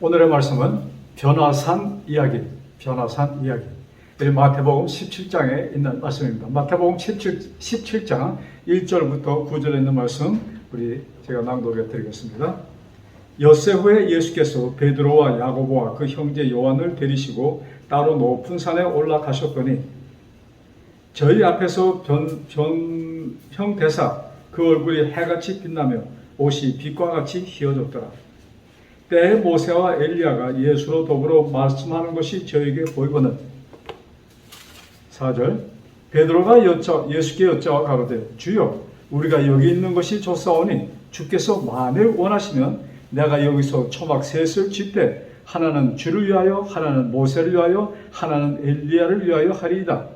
오늘의 말씀은 변화산 이야기, 변화산 이야기. 이 마태복음 17장에 있는 말씀입니다. 마태복음 17장 1절부터 9절에 있는 말씀 제가 낭독해 드리겠습니다. 엿새 후에 예수께서 베드로와 야고보와 그 형제 요한을 데리시고 따로 높은 산에 올라가셨더니 저희 앞에서 변형되사 그 얼굴이 해같이 빛나며 옷이 빛과 같이 휘어졌더라. 때에 모세와 엘리야가 예수로 더불어 말씀하는 것이 저에게 보이거늘 4절 베드로가 예수께 여짜와 가로되 주여 우리가 여기 있는 것이 좋사오니 주께서 만일 원하시면 내가 여기서 초막 셋을 짓되 하나는 주를 위하여 하나는 모세를 위하여 하나는 엘리야를 위하여 하리이다.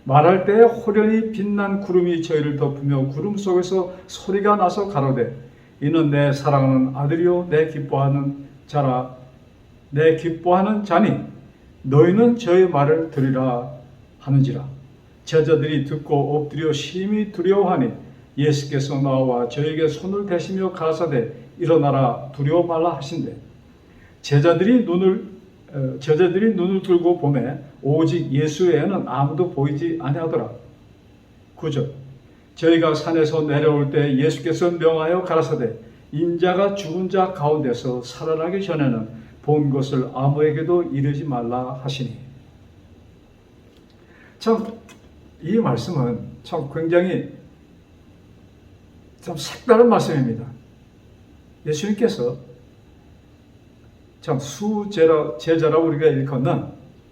말할 때에 호련히 빛난 구름이 저희를 덮으며 구름 속에서 소리가 나서 가로되 이는 내 사랑하는 아들이요 내 기뻐하는 자라 내 기뻐하는 자니 너희는 저의 말을 들으라 하는지라. 제자들이 듣고 엎드려 심히 두려워하니 예수께서 나와 저에게 손을 대시며 가라사대 일어나라 두려워 말라 하신대. 제자들이 눈을 들고 보매 오직 예수 외에는 아무도 보이지 아니하더라. 9절 저희가 산에서 내려올 때 예수께서 명하여 가라사대 인자가 죽은 자 가운데서 살아나기 전에는 본 것을 아무에게도 이르지 말라 하시니. 참 이 말씀은 참 굉장히 참 색다른 말씀입니다. 예수님께서 참 제자라고 우리가 일컫는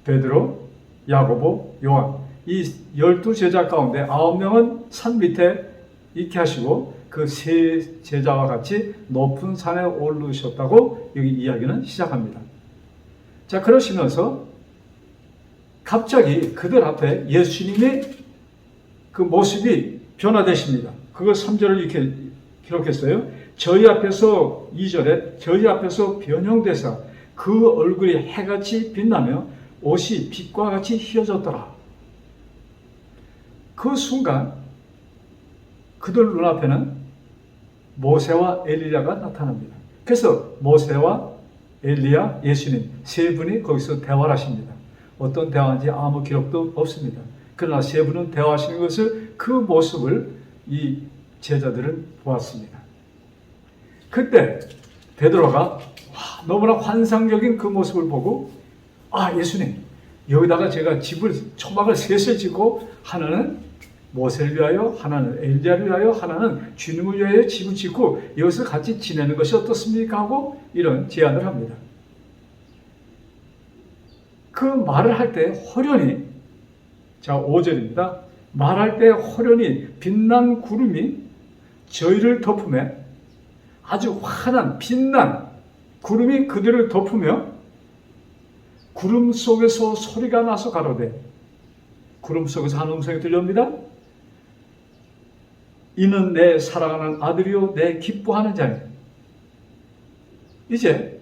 베드로, 야고보, 요한 이 12제자 가운데 9명은 산 밑에 있게 하시고 그 세 제자와 같이 높은 산에 오르셨다고 여기 이야기는 시작합니다. 자, 그러시면서 갑자기 그들 앞에 예수님의 그 모습이 변화되십니다. 그걸 3절을 이렇게 기록했어요. 저희 앞에서 2절에 저희 앞에서 변형되사 그 얼굴이 해같이 빛나며 옷이 빛과 같이 휘어졌더라. 그 순간 그들 눈앞에는 모세와 엘리야가 나타납니다. 그래서 모세와 엘리야, 예수님 세 분이 거기서 대화를 하십니다. 어떤 대화인지 아무 기록도 없습니다. 그러나 세 분은 대화하시는 것을 그 모습을 이 제자들은 보았습니다. 그때 베드로가 너무나 환상적인 그 모습을 보고 예수님 여기다가 제가 초막을 셋을 짓고 하나는 모세를 위하여 하나는 엘리야를 위하여 하나는 주님을 위하여 집을 짓고 여기서 같이 지내는 것이 어떻습니까? 하고 이런 제안을 합니다. 그 말을 할 때 호련히 5절입니다. 말할 때 호련히 빛난 구름이 저희를 덮으며 아주 환한 빛난 구름이 그들을 덮으며 구름 속에서 소리가 나서 가로되 구름 속에서 한 음성이 들려옵니다. 이는 내 사랑하는 아들이요 내 기뻐하는 자니. 이제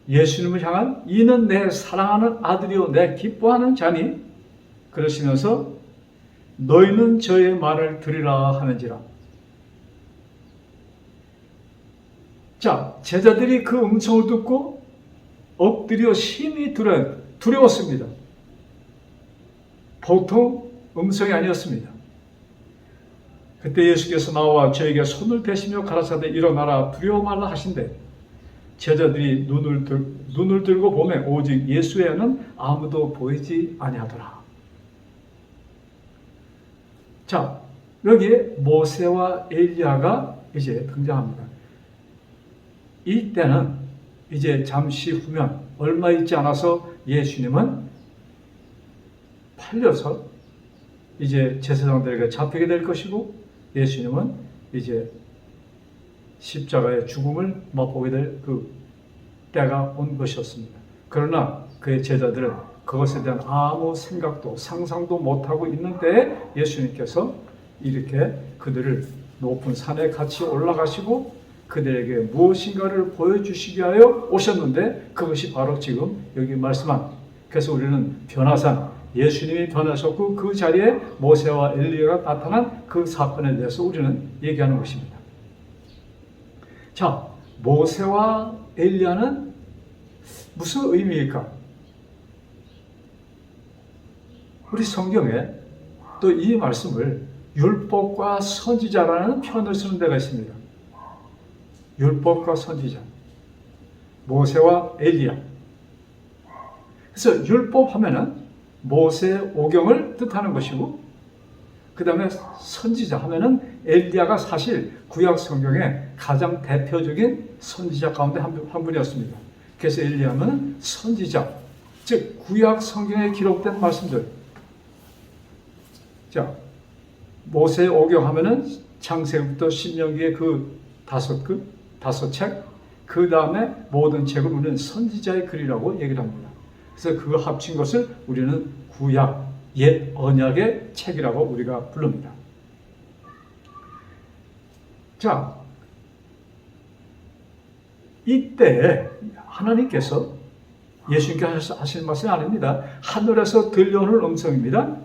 예수님을 향한 이는 내 사랑하는 아들이요 내 기뻐하는 자니 그러시면서 너희는 저의 말을 들으라 하는지라. 자, 제자들이 그 음성을 듣고 엎드려 심히 두려웠습니다. 보통 음성이 아니었습니다. 그때 예수께서 나와 저에게 손을 대시며 가라사대 일어나라 두려워 말라 하신대. 제자들이 눈을 들고 보매 오직 예수 외에는 아무도 보이지 아니하더라. 자, 여기에 모세와 엘리야가 이제 등장합니다. 이때는 이제 잠시 후면 얼마 있지 않아서 예수님은 팔려서 이제 제사장들에게 잡히게 될 것이고 예수님은 이제 십자가의 죽음을 맛보게 될 그 때가 온 것이었습니다. 그러나 그의 제자들은 그것에 대한 아무 생각도 상상도 못하고 있는 때에 예수님께서 이렇게 그들을 높은 산에 같이 올라가시고 그들에게 무엇인가를 보여주시기 위하여 오셨는데 그것이 바로 지금 여기 말씀한 그래서 우리는 변화산 예수님이 변하셨고 그 자리에 모세와 엘리야가 나타난 그 사건에 대해서 우리는 얘기하는 것입니다. 자, 모세와 엘리야는 무슨 의미일까? 우리 성경에 또 이 말씀을 율법과 선지자라는 표현을 쓰는 데가 있습니다. 율법과 선지자, 모세와 엘리야. 그래서 율법 하면은 모세의 오경을 뜻하는 것이고, 그 다음에 선지자 하면은 엘리야가 사실 구약 성경의 가장 대표적인 선지자 가운데 한 분이었습니다. 그래서 엘리야는 선지자, 즉 구약 성경에 기록된 말씀들. 자, 모세의 오경 하면은 창세기부터 신명기의 그 다섯 책, 그 다음에 모든 책을 우리는 선지자의 글이라고 얘기를 합니다. 그래서 그거 합친 것을 우리는 구약, 옛 언약의 책이라고 우리가 부릅니다. 자, 이때 하나님께서 예수님께서 하신 말씀이 아닙니다. 하늘에서 들려오는 음성입니다.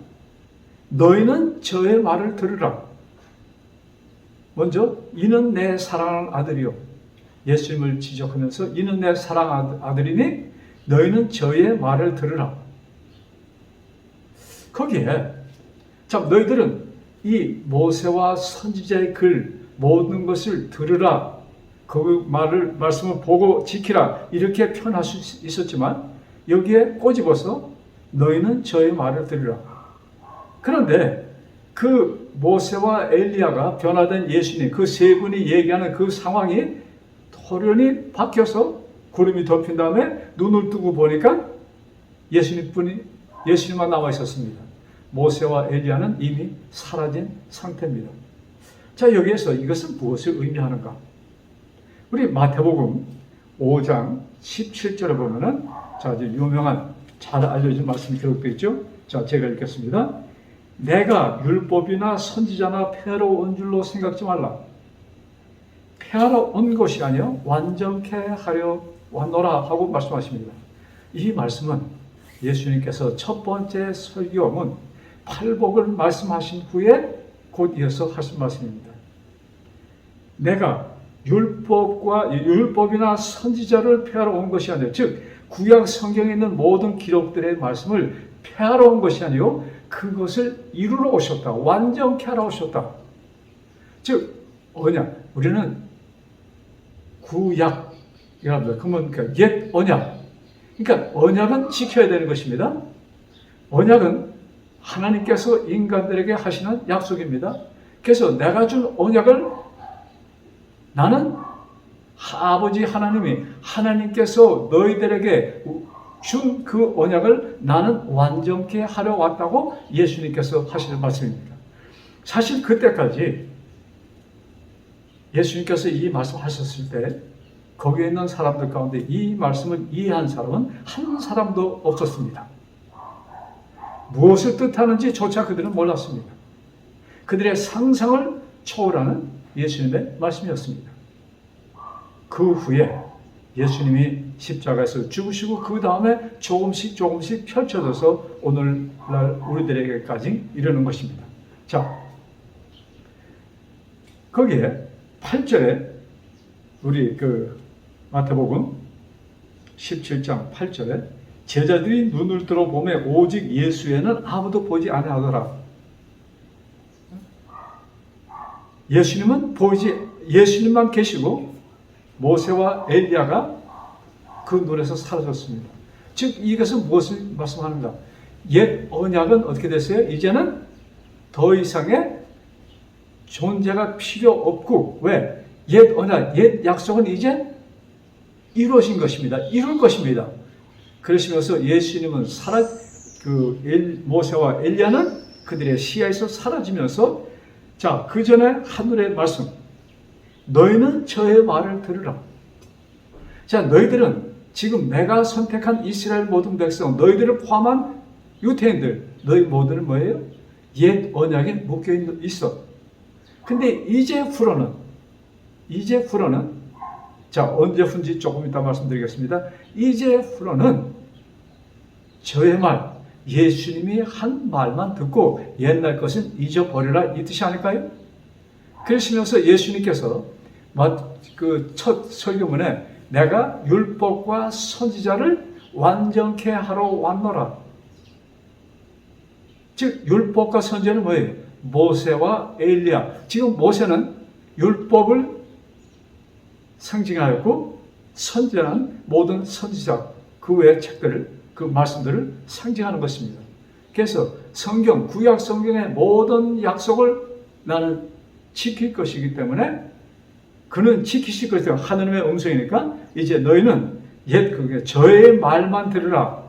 너희는 저의 말을 들으라. 먼저 이는 내 사랑하는 아들이요. 예수님을 지적하면서 이는 내 사랑하는 아들이니 너희는 저의 말을 들으라. 거기에 참 너희들은 이 모세와 선지자의 글 모든 것을 들으라. 그 말씀을 보고 지키라. 이렇게 표현할 수 있었지만 여기에 꼬집어서 너희는 저의 말을 들으라. 그런데 그 모세와 엘리야가 변화된 예수님, 그 세 분이 얘기하는 그 상황이 돌연히 바뀌어서 구름이 덮인 다음에 눈을 뜨고 보니까 예수님만 나와 있었습니다. 모세와 엘리야는 이미 사라진 상태입니다. 자, 여기에서 이것은 무엇을 의미하는가? 우리 마태복음 5장 17절에 보면은 아주 유명한 잘 알려진 말씀이 기록되어 있죠. 자, 제가 읽겠습니다. 내가 율법이나 선지자나 폐하러 온 줄로 생각지 말라. 폐하러 온 것이 아니요 완전케 하려 왔노라 하고 말씀하십니다. 이 말씀은 예수님께서 첫 번째 설교문 팔복을 말씀하신 후에 곧 이어서 하신 말씀입니다. 내가 율법이나 선지자를 폐하러 온 것이 아니요, 즉 구약 성경에 있는 모든 기록들의 말씀을 폐하러 온 것이 아니요 그것을 이루러 오셨다. 완전케 하러 오셨다. 즉 언약, 우리는 구약이랍니다. 그러면 옛 언약. 그러니까 언약은 지켜야 되는 것입니다. 언약은 하나님께서 인간들에게 하시는 약속입니다. 그래서 내가 준 언약을 나는 아버지 하나님께서 너희들에게 준 그 언약을 나는 완전케 하려 왔다고 예수님께서 하시는 말씀입니다. 사실 그때까지 예수님께서 이 말씀하셨을 때 거기에 있는 사람들 가운데 이 말씀을 이해한 사람은 한 사람도 없었습니다. 무엇을 뜻하는지 조차 그들은 몰랐습니다. 그들의 상상을 초월하는 예수님의 말씀이었습니다. 그 후에 예수님이 십자가에서 죽으시고 그 다음에 조금씩 펼쳐져서 오늘날 우리들에게까지 이르는 것입니다. 자, 거기에 8절에 우리 마태복음 17장 8절에 제자들이 눈을 들어 보매 오직 예수에는 아무도 보지 아니하더라. 예수님만 계시고 모세와 엘리야가 그 눈에서 사라졌습니다. 즉 이것은 무엇을 말씀하는가? 옛 언약은 어떻게 됐어요? 이제는 더 이상의 존재가 필요 없고, 왜? 옛 언약, 옛 약속은 이제 이루어진 것입니다. 이룰 것입니다. 그러시면서 예수님은 모세와 엘리야는 그들의 시야에서 사라지면서 자, 그 전에 하늘의 말씀, 너희는 저의 말을 들으라. 자, 너희들은 지금 내가 선택한 이스라엘 모든 백성, 너희들을 포함한 유태인들, 너희 모두는 뭐예요? 옛 언약에 묶여 있어. 근데 이제 후로는 자, 언제 훈지 조금 이따 말씀드리겠습니다. 이제 후로는 저의 말, 예수님이 한 말만 듣고 옛날 것은 잊어버리라, 이 뜻이 아닐까요? 그러시면서 예수님께서 그 첫 설교문에 내가 율법과 선지자를 완전케 하러 왔노라. 즉 율법과 선지자는 뭐예요? 모세와 엘리야. 지금 모세는 율법을 상징하였고 선지자는 모든 선지자 그 외의 책들을 그 말씀들을 상징하는 것입니다. 그래서 성경 구약 성경의 모든 약속을 나는 지킬 것이기 때문에 그는 지키실 것이다. 하느님의 음성이니까 이제 너희는 그게 저의 말만 들으라.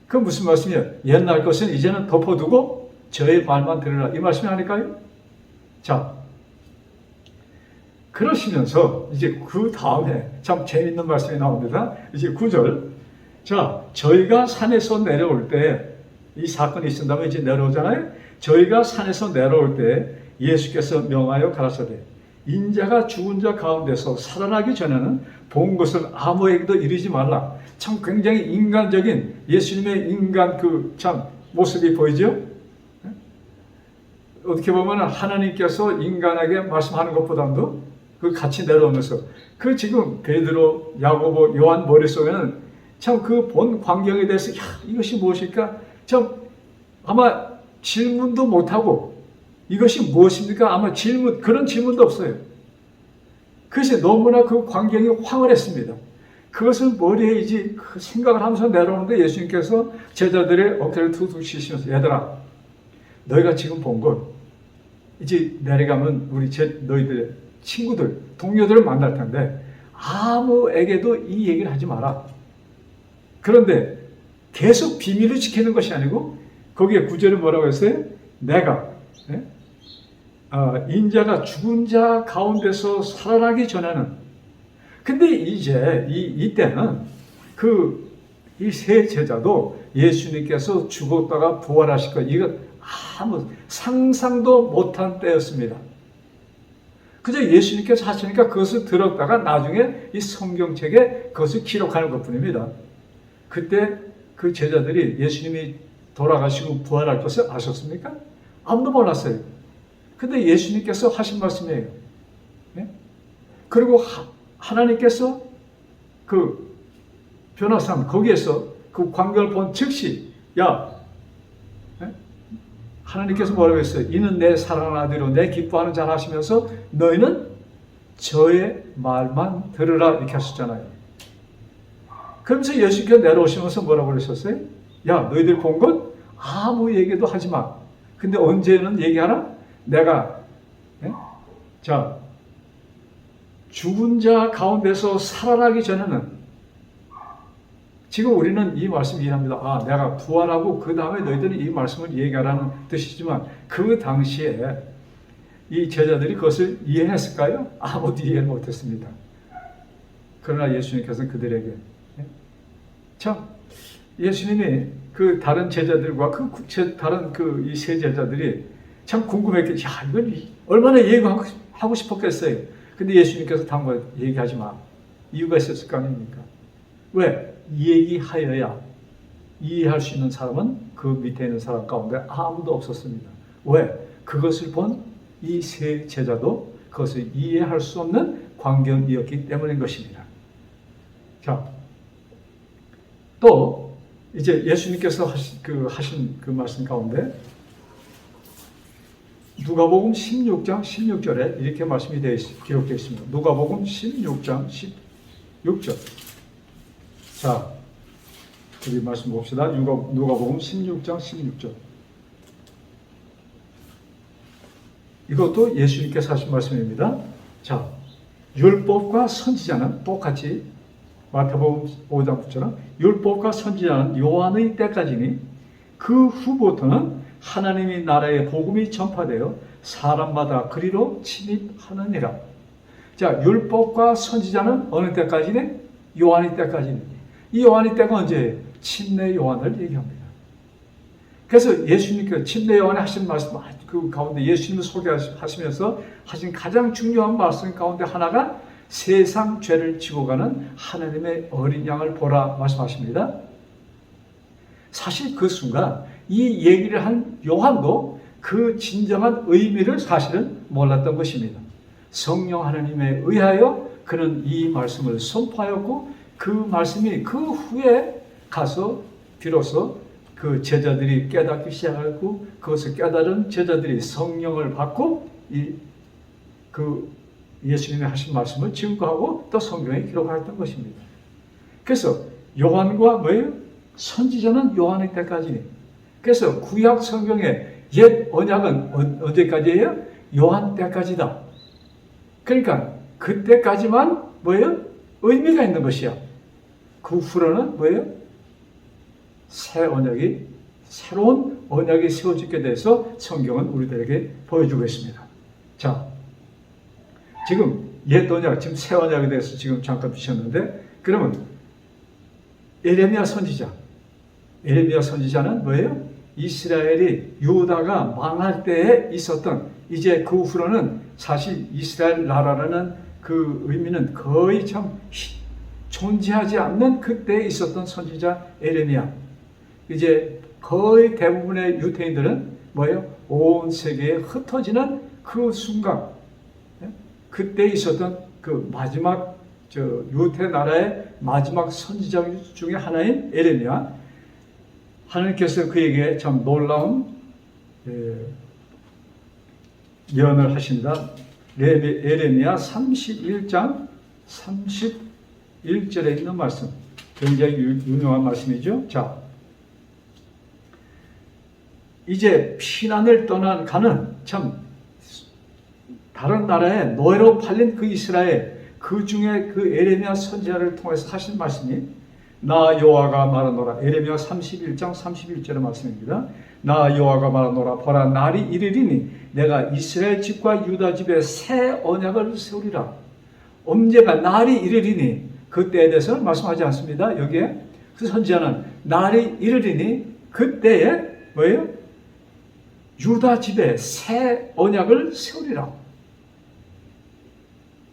그 무슨 말씀이에요? 옛날 것은 이제는 덮어두고 저의 말만 들으라. 이 말씀이 아닐까요? 자, 그러시면서 이제 그 다음에 참 재밌는 말씀이 나옵니다. 이제 9절. 자, 저희가 산에서 내려올 때 이 사건이 있었다면 이제 내려오잖아요. 저희가 산에서 내려올 때 예수께서 명하여 가라사대 인자가 죽은 자 가운데서 살아나기 전에는 본 것을 아무에게도 이르지 말라. 참 굉장히 인간적인 예수님의 인간 그 참 모습이 보이죠? 어떻게 보면 하나님께서 인간에게 말씀하는 것보다도 그 같이 내려오면서 그 지금 베드로, 야고보, 요한 머릿속에는 참 그 본 광경에 대해서 이것이 무엇일까? 참 아마 질문도 못하고 이것이 무엇입니까? 아마 그런 질문도 없어요. 그것이 너무나 그 광경이 황홀했습니다. 그것을 머리에 이제 생각을 하면서 내려오는데 예수님께서 제자들의 어깨를 툭툭 치시면서 얘들아 너희가 지금 본 것 이제 내려가면 너희들의 친구들, 동료들을 만날 텐데 아무에게도 이 얘기를 하지 마라. 그런데 계속 비밀을 지키는 것이 아니고 거기에 구절에 뭐라고 했어요? 내가 인자가 죽은 자 가운데서 살아나기 전에는 근데 이제 이때는 이 세 제자도 예수님께서 죽었다가 부활하실 것 이거 아무 상상도 못한 때였습니다. 그저 예수님께서 하시니까 그것을 들었다가 나중에 이 성경책에 그것을 기록하는 것뿐입니다. 그때 그 제자들이 예수님이 돌아가시고 부활할 것을 아셨습니까? 아무도 몰랐어요. 근데 예수님께서 하신 말씀이에요. 네? 그리고 하나님께서 그 변화산 거기에서 그 광경을 본 즉시 하나님께서 뭐라고 했어요? 이는 내 사랑하는 아들이요 내 기뻐하는 자라 하시면서 너희는 저의 말만 들으라 이렇게 하셨잖아요. 그러면서 예수께서 내려오시면서 뭐라고 그러셨어요? 너희들 본 것 아무 얘기도 하지 마. 근데 언제는 얘기하나? 내가 죽은 자 가운데서 살아나기 전에는 지금 우리는 이 말씀 이해합니다. 내가 부활하고 그 다음에 너희들은 이 말씀을 얘기하라는 뜻이지만 그 당시에 이 제자들이 그것을 이해했을까요? 아무도 이해 못했습니다. 그러나 예수님께서는 그들에게 참 예수님이 그 다른 제자들과 다른 이 세 제자들이 참 궁금했겠지. 이건 얼마나 얘기하고 싶었겠어요. 근데 예수님께서 당부해 얘기하지 마. 이유가 있었을 거 아닙니까? 왜? 얘기하여야 이해할 수 있는 사람은 그 밑에 있는 사람 가운데 아무도 없었습니다. 왜? 그것을 본 이 세 제자도 그것을 이해할 수 없는 광경이었기 때문인 것입니다. 자, 또 이제 예수님께서 하신 그 말씀 가운데 누가복음 16장 16절에 이렇게 말씀이 기록되어 있습니다. 누가복음 16장 16절. 자, 우리 말씀 봅시다. 누가복음 16장 16절. 이것도 예수님께서 하신 말씀입니다. 자, 율법과 선지자는 똑같이 마태복음 5장 9절은 율법과 선지자는 요한의 때까지니 그 후부터는 하나님의 나라의 복음이 전파되어 사람마다 그리로 침입하느니라. 자, 율법과 선지자는 어느 때까지니? 요한의 때까지니. 이 요한의 때가 언제예요? 침례 요한을 얘기합니다. 그래서 예수님께서 침례 요한에 하신 말씀 그 가운데 예수님을 소개하시면서 하신 가장 중요한 말씀 가운데 하나가 세상 죄를 지고 가는 하나님의 어린 양을 보라 말씀하십니다. 사실 그 순간 이 얘기를 한 요한도 그 진정한 의미를 사실은 몰랐던 것입니다. 성령 하나님에 의하여 그는 이 말씀을 선포하였고 그 말씀이 그 후에 가서 비로소 그 제자들이 깨닫기 시작하고 그것을 깨달은 제자들이 성령을 받고 그 예수님이 하신 말씀을 증거하고 또 성경에 기록하였던 것입니다. 그래서 요한과 뭐예요? 선지자는 요한의 때까지. 그래서 구약 성경의 옛 언약은 어디까지예요? 요한 때까지다. 그러니까 그때까지만 뭐예요? 의미가 있는 것이야. 그 후로는 뭐예요? 새 언약이, 새로운 언약이 세워지게 돼서 성경은 우리들에게 보여주고 있습니다. 자, 지금 옛 언약, 지금 새 언약에 대해서 지금 잠깐 주셨는데, 그러면 에레미야 선지자는 뭐예요? 이스라엘이 유다가 망할 때에 있었던, 이제 그 후로는 사실 이스라엘 나라라는 그 의미는 거의 참 존재하지 않는 그때에 있었던 선지자 에레미야. 이제 거의 대부분의 유대인들은 뭐예요? 온 세계에 흩어지는 그 순간, 그때 있었던 그 마지막 유대 나라의 마지막 선지자 중에 하나인 에레미야. 하나님께서 그에게 참 놀라운 예언을 하신다. 에레미야 31장 31절에 있는 말씀, 굉장히 유명한 말씀이죠. 자, 이제 피난을 가는 참 다른 나라에 노예로 팔린 그 이스라엘, 그 중에 그 에레미야 선지자를 통해서 하신 말씀이 나 여호와가 말하노라. 에레미야 31장 31절의 말씀입니다. 나 여호와가 말하노라. 보라, 날이 이르리니 내가 이스라엘 집과 유다 집에 새 언약을 세우리라. 언제가 날이 이르리니, 그때에 대해서는 말씀하지 않습니다. 여기에 그 선지자는 날이 이르리니 그때에 뭐예요? 유다 집에 새 언약을 세우리라.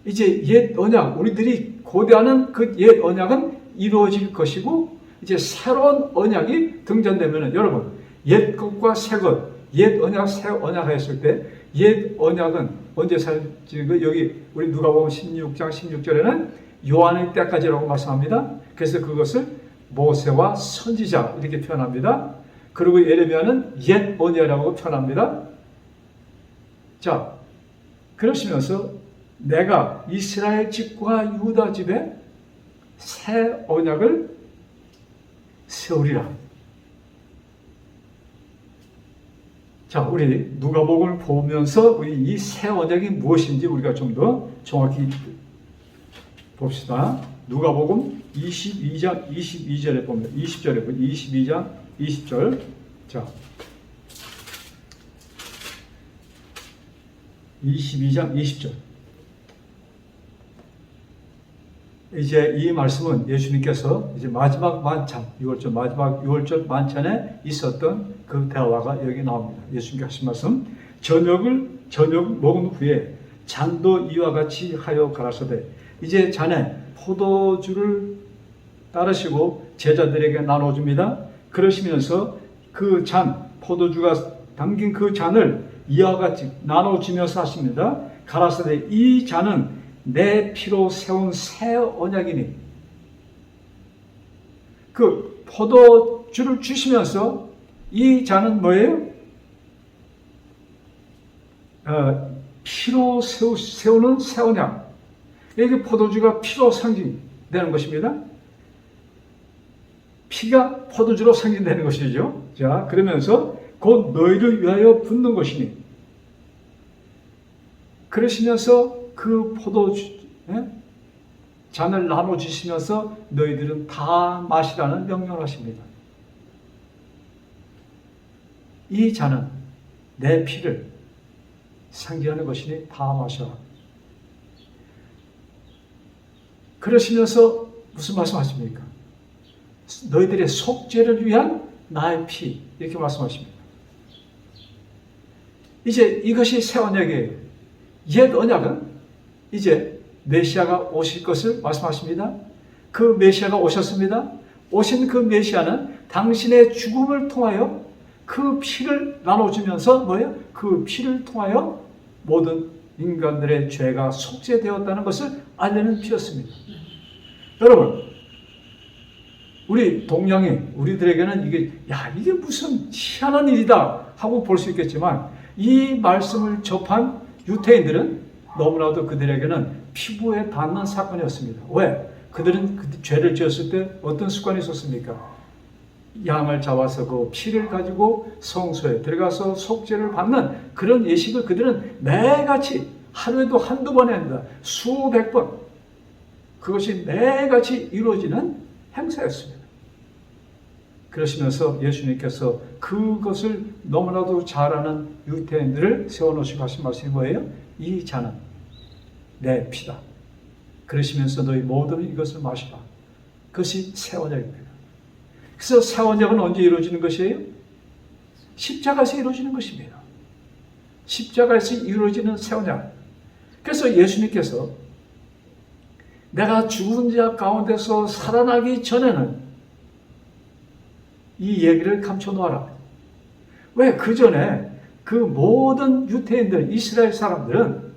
이제 옛 언약, 우리들이 고대하는 그 옛 언약은 이루어질 것이고, 이제 새로운 언약이 등장되면은, 여러분, 옛 것과 새 것, 옛 언약, 새 언약 했을 때, 옛 언약은 언제 살지? 여기 우리 누가복음 16장 16절에는 요한의 때까지라고 말씀합니다. 그래서 그것을 모세와 선지자 이렇게 표현합니다. 그리고 에레미야는 옛 언약이라고 표현합니다. 자, 그러시면서 내가 이스라엘 집과 유다 집에 새 언약을 세우리라. 자, 우리 누가복음을 보면서 우리 이 새 언약이 무엇인지 우리가 좀 더 정확히 봅시다. 누가복음 22장 22절에 보면 20절에 보면 22장 20절. 자, 22장 20절. 이제 이 말씀은 예수님께서 이제 마지막 만찬, 마지막 6월절 만찬에 있었던 그 대화가 여기 나옵니다. 예수님께서 하신 말씀, 저녁 먹은 후에 잔도 이와 같이 하여 가라사대. 이제 잔에 포도주를 따르시고 제자들에게 나눠줍니다. 그러시면서 그 잔, 포도주가 담긴 그 잔을 이와 같이 나눠주면서 하십니다. 가라사대, 이 잔은 내 피로 세운 새 언약이니. 그 포도주를 주시면서 이 잔은 뭐예요? 피로 세우는 새 언약. 이게 포도주가 피로 상징되는 것입니다. 피가 포도주로 상징되는 것이죠. 자, 그러면서 곧 너희를 위하여 붓는 것이니. 그러시면서 그 포도주 잔을 나눠주시면서 너희들은 다 마시라는 명령을 하십니다. 이 잔은 내 피를 상징하는 것이니 다 마셔라. 그러시면서 무슨 말씀하십니까? 너희들의 속죄를 위한 나의 피, 이렇게 말씀하십니다. 이제 이것이 새 언약이에요. 옛 언약은 이제 메시아가 오실 것을 말씀하십니다. 그 메시아가 오셨습니다. 오신 그 메시아는 당신의 죽음을 통하여 그 피를 나눠주면서 뭐예요? 그 피를 통하여 모든 인간들의 죄가 속죄되었다는 것을 알리는 피였습니다. 여러분, 우리 동양인, 우리들에게는 이게 무슨 희한한 일이다 하고 볼 수 있겠지만, 이 말씀을 접한 유대인들은 너무나도 그들에게는 피부에 닿는 사건이었습니다. 왜? 그들은 죄를 지었을 때 어떤 습관이 있었습니까? 양을 잡아서 그 피를 가지고 성소에 들어가서 속죄를 받는 그런 예식을 그들은 매같이 하루에도 한두 번이 아니라 수백 번, 그것이 매같이 이루어지는 행사였습니다. 그러시면서 예수님께서 그것을 너무나도 잘 아는 유대인들을 세워놓으시고 하신 말씀이 뭐예요? 이 잔은 내 피다. 그러시면서 너희 모두는 이것을 마시라. 그것이 새 언약입니다. 그래서 새 언약은 언제 이루어지는 것이에요? 십자가에서 이루어지는 것입니다. 십자가에서 이루어지는 새 언약. 그래서 예수님께서 내가 죽은 자 가운데서 살아나기 전에는 이 얘기를 감춰놓아라. 왜? 그 전에 그 모든 유대인들, 이스라엘 사람들은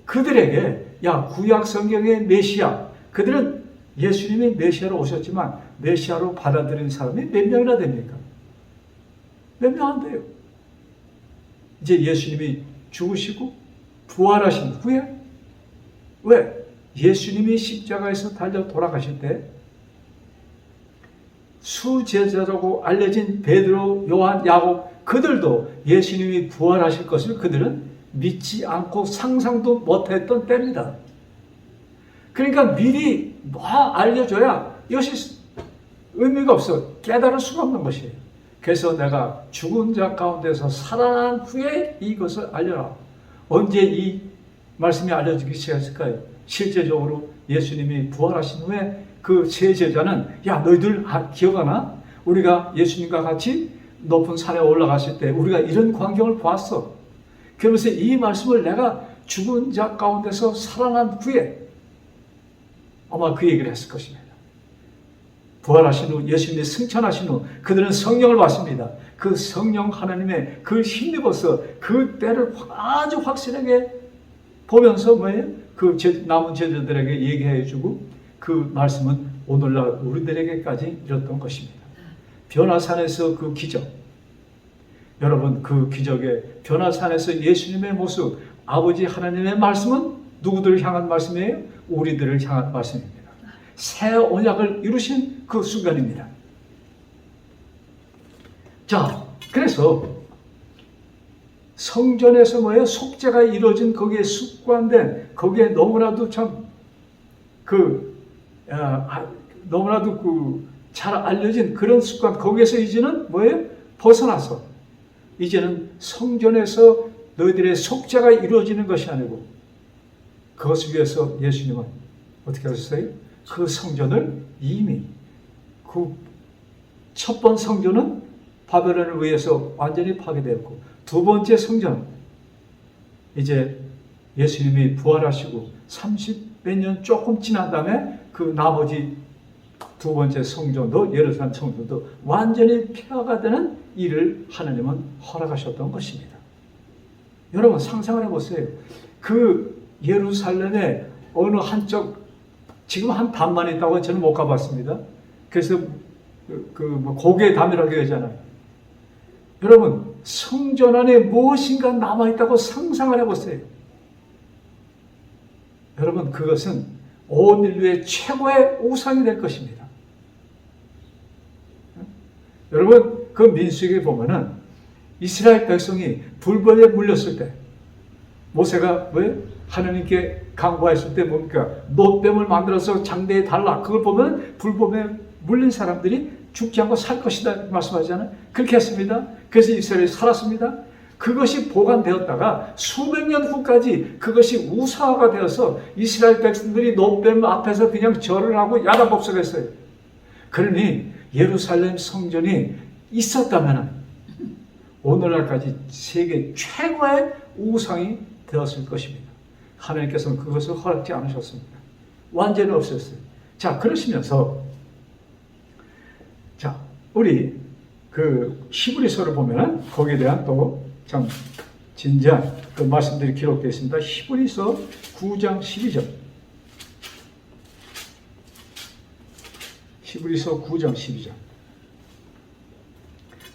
그들에게 구약 성경의 메시아, 그들은 예수님이 메시아로 오셨지만 메시아로 받아들이는 사람이 몇 명이나 됩니까? 몇 명 안 돼요. 이제 예수님이 죽으시고 부활하신 후에, 왜? 예수님이 십자가에서 달려 돌아가실 때 수제자라고 알려진 베드로, 요한, 야곱, 그들도 예수님이 부활하실 것을 그들은 믿지 않고 상상도 못했던 때입니다. 그러니까 미리 알려줘야 이것이 의미가 없어. 깨달을 수가 없는 것이에요. 그래서 내가 죽은 자 가운데서 살아난 후에 이것을 알려라. 언제 이 말씀이 알려지기 시작했을까요? 실제적으로 예수님이 부활하신 후에 그 세 제자는 너희들 기억하나? 우리가 예수님과 같이 높은 산에 올라갔을 때 우리가 이런 광경을 보았어. 그러면서 이 말씀을 내가 죽은 자 가운데서 살아난 후에 아마 그 얘기를 했을 것입니다. 부활하신 후 예수님이 승천하신 후 그들은 성령을 받습니다. 그 성령 하나님의 그 힘입어서 그 때를 아주 확실하게 보면서 그 남은 제자들에게 얘기해 주고 그 말씀은 오늘날 우리들에게까지 이뤘던 것입니다. 변화산에서 그 기적, 여러분 그 기적의 변화산에서 예수님의 모습, 아버지 하나님의 말씀은 누구들을 향한 말씀이에요? 우리들을 향한 말씀입니다. 새 언약을 이루신 그 순간입니다. 자, 그래서 성전에서 속죄가 이루어진 거기에 숙관된, 거기에 너무나도 너무나도 잘 알려진 그런 습관, 거기에서 이제는 벗어나서 이제는 성전에서 너희들의 속죄가 이루어지는 것이 아니고 그것을 위해서 예수님은 어떻게 하셨어요? 그 성전을 이미 첫 번 성전은 바벨론을 의해서 완전히 파괴되었고 두 번째 성전 이제 예수님이 부활하시고 30몇 년 조금 지난 다음에 그 나머지 두 번째 성전도 예루살렘 성전도 완전히 폐허가 되는 일을 하나님은 허락하셨던 것입니다. 여러분 상상을 해보세요. 그 예루살렘의 어느 한쪽 지금 한 담만 있다고 저는 못 가봤습니다. 그래서 고개의 담이라고 하잖아요. 여러분 성전 안에 무엇인가 남아있다고 상상을 해보세요. 여러분 그것은 온 인류의 최고의 우상이 될 것입니다. 여러분 그 민수기에 보면은 이스라엘 백성이 불법에 물렸을 때 모세가 하나님께 강구했을 때 뭡니까? 놋뱀을 만들어서 장대에 달라. 그걸 보면 불법에 물린 사람들이 죽지 않고 살 것이다 말씀하잖아요. 그렇게 했습니다. 그래서 이스라엘이 살았습니다. 그것이 보관되었다가 수백 년 후까지 그것이 우사화가 되어서 이스라엘 백성들이 놋뱀 앞에서 그냥 절을 하고 야단법석했어요. 그러니 예루살렘 성전이 있었다면 오늘날까지 세계 최고의 우상이 되었을 것입니다. 하나님께서는 그것을 허락지 않으셨습니다. 완전히 없었어요. 자, 그러시면서 우리 그 히브리서를 보면 거기에 대한 또 참 진지한 그 말씀들이 기록되어 있습니다. 히브리서 9장 12절. 히브리서 9장 12절.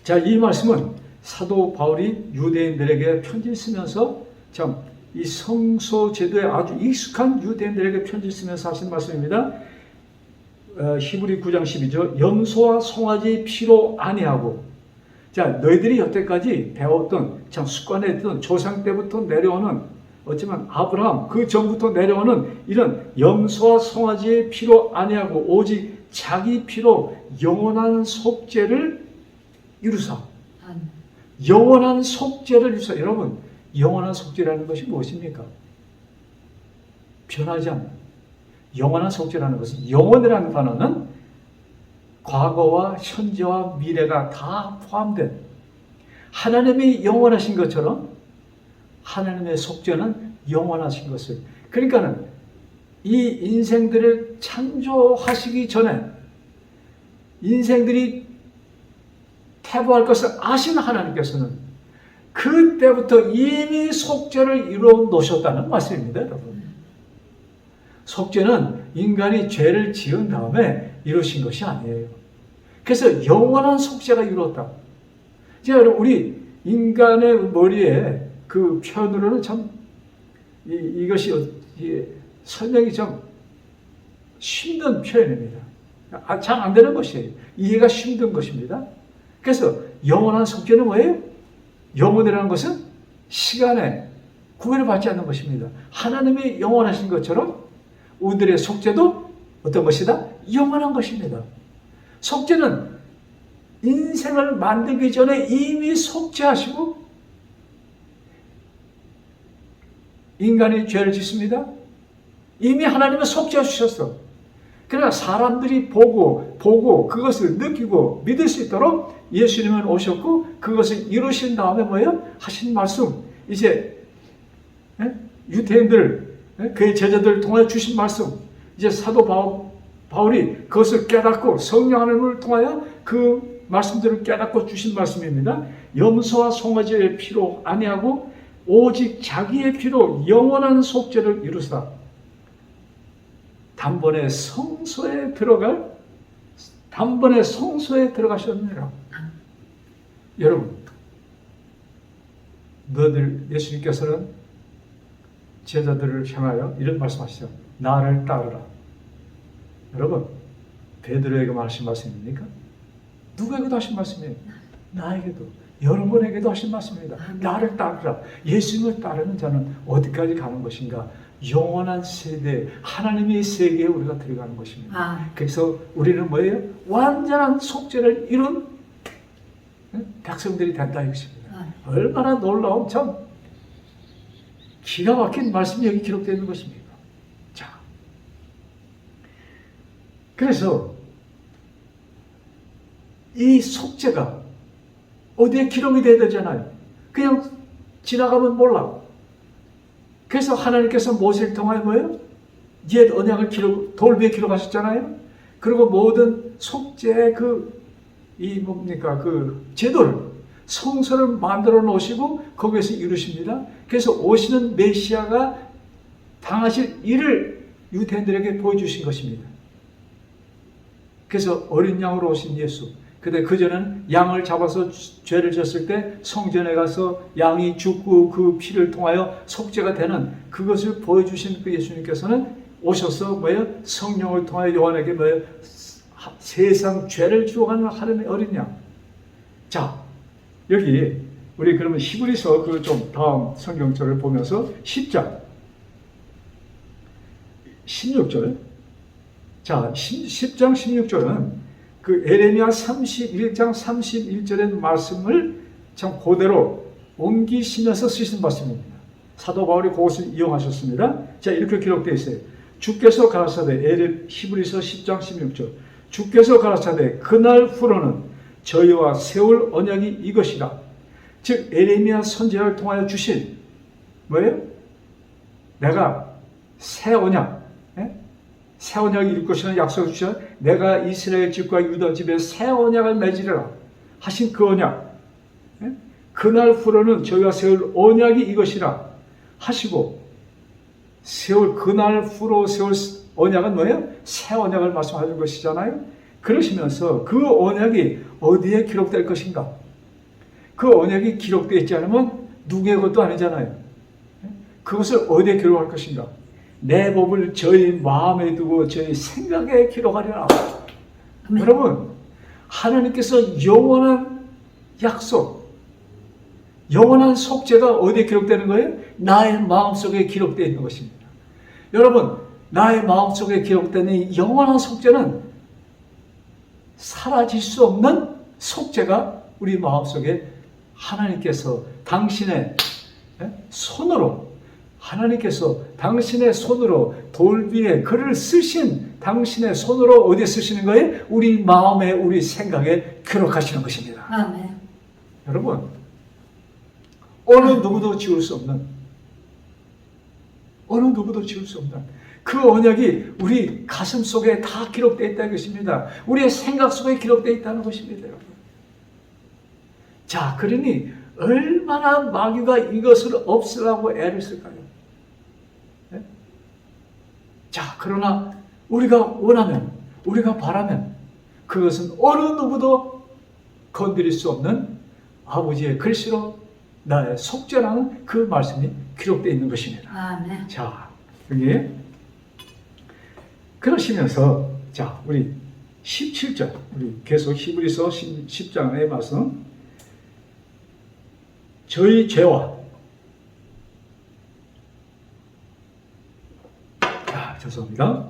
자, 이 말씀은 사도 바울이 유대인들에게 편지를 쓰면서 참 이 성소 제도에 아주 익숙한 유대인들에게 편지를 쓰면서 하신 말씀입니다. 히브리 9장 12절. 염소와 송아지 피로 아니하고, 자, 너희들이 여태까지 배웠던 참 습관했던 조상 때부터 내려오는, 어쩌면 아브라함 그 전부터 내려오는 이런 염소와 송아지의 피로 아니하고 오직 자기 피로 영원한 속죄를 이루사. 영원한 속죄를 이루사. 여러분, 영원한 속죄라는 것이 무엇입니까? 변하지 않는 영원한 속죄라는 것은, 영원이라는 단어는 과거와 현재와 미래가 다 포함된, 하나님이 영원하신 것처럼 하나님의 속죄는 영원하신 것을, 그러니까는 이 인생들을 창조하시기 전에 인생들이 태보할 것을 아신 하나님께서는 그때부터 이미 속죄를 이루어 놓으셨다는 말씀입니다, 여러분. 속죄는 인간이 죄를 지은 다음에 이루신 것이 아니에요. 그래서 영원한 속죄가 이루었다. 자, 우리 인간의 머리에 그 표현으로는 참 이것이 설명이 좀 힘든 표현입니다. 잘 안 되는 것이에요. 이해가 힘든 것입니다. 그래서 영원한 속죄는 뭐예요? 영원이라는 것은 시간에 구애를 받지 않는 것입니다. 하나님이 영원하신 것처럼 우리들의 속죄도 어떤 것이다? 영원한 것입니다. 속죄는 인생을 만들기 전에 이미 속죄하시고, 인간이 죄를 짓습니다. 이미 하나님은 속죄해 주셨어. 그러나 사람들이 보고 그것을 느끼고 믿을 수 있도록 예수님은 오셨고, 그것을 이루신 다음에 뭐예요? 하신 말씀, 이제 유대인들, 그의 제자들을 통해 주신 말씀, 이제 사도 바울이 그것을 깨닫고 성령 하나님을 통하여 그 말씀들을 깨닫고 주신 말씀입니다. 염소와 송아지의 피로 아니하고 오직 자기의 피로 영원한 속죄를 이루사 단번에 성소에 들어가셨느니라. 여러분, 너희들, 예수님께서는 제자들을 향하여 이런 말씀하시죠. 나를 따르라. 여러분, 베드로에게 하신 말씀입니까? 누구에게도 하신 말씀이에요? 나에게도, 여러분에게도 하신 말씀입니다. 나를 따르라. 예수님을 따르는 자는 어디까지 가는 것인가? 영원한 세대, 하나님의 세계에 우리가 들어가는 것입니다. 그래서 우리는 뭐예요? 완전한 속죄를 이룬 백성들이 된다 이것입니다. 얼마나 놀라운, 참 기가 막힌 말씀이 여기 기록되어 있는 것입니다. 자, 그래서 이 속죄가 어디에 기록이 돼야 되잖아요. 그냥 지나가면 몰라. 그래서 하나님께서 모세를 통하여 뭐예요? 옛 언약을 돌비에 기록하셨잖아요. 그리고 모든 속죄의 그 제도를, 성소를 만들어 놓으시고 거기에서 이루십니다. 그래서 오시는 메시아가 당하실 일을 유대인들에게 보여주신 것입니다. 그래서 어린 양으로 오신 예수. 근데 그전에는 양을 잡아서 죄를 졌을 때 성전에 가서 양이 죽고 그 피를 통하여 속죄가 되는 그것을 보여주신 그 예수님께서는 오셔서 뭐예요? 성령을 통하여 요한에게 뭐예요? 세상 죄를 주어가는 하나님의 어린 양. 자, 여기 우리 그러면 히브리서 그 좀 다음 성경절을 보면서 10장 16절. 자, 10장 16절은 그 에레미야 31장 31절의 말씀을 참 그대로 옮기시면서 쓰신 말씀입니다. 사도 바울이 그것을 이용하셨습니다. 자, 이렇게 기록되어 있어요. 주께서 가라사대, 히브리서 10장 16절. 주께서 가라사대 그날 후로는 저희와 세울 언약이 이것이라. 즉 에레미야 선지자를 통하여 주신 뭐예요? 내가 새 언약, 새 언약이 이룰 것이라는 약속을 주셔. 내가 이스라엘 집과 유다 집에 새 언약을 맺으리라 하신 그 언약. 그날 후로는 저희가 세울 언약이 이것이라 하시고, 세울 그날 후로 세울 언약은 뭐예요? 새 언약을 말씀하는 것이잖아요. 그러시면서 그 언약이 어디에 기록될 것인가? 그 언약이 기록되어 있지 않으면 누구의 것도 아니잖아요. 그것을 어디에 기록할 것인가? 내 법을 저희 마음에 두고 저희 생각에 기록하리라. 여러분, 하나님께서 영원한 약속, 영원한 속죄가 어디에 기록되는 거예요? 나의 마음속에 기록되어 있는 것입니다. 여러분, 나의 마음속에 기록되는 이 영원한 속죄는 사라질 수 없는 속죄가 우리 마음속에 하나님께서 당신의 손으로, 하나님께서 당신의 손으로 돌 위에 글을 쓰신 당신의 손으로 어디에 쓰시는 거예요? 우리 마음에, 우리 생각에 기록하시는 것입니다. 아멘. 여러분, 어느 누구도 지울 수 없는, 어느 누구도 지울 수 없는 그 언약이 우리 가슴 속에 다 기록되어 있다는 것입니다. 우리의 생각 속에 기록되어 있다는 것입니다. 여러분. 자, 그러니 얼마나 마귀가 이것을 없애라고 애를 쓸까요? 네? 자, 그러나 우리가 원하면, 우리가 바라면 그것은 어느 누구도 건드릴 수 없는 아버지의 글씨로 나의 속죄라는 그 말씀이 기록되어 있는 것입니다. 아멘. 자, 여기 그러시면서 자, 우리 17절, 우리 계속 히브리서 10장의 말씀, 저희 죄와, 죄송합니다.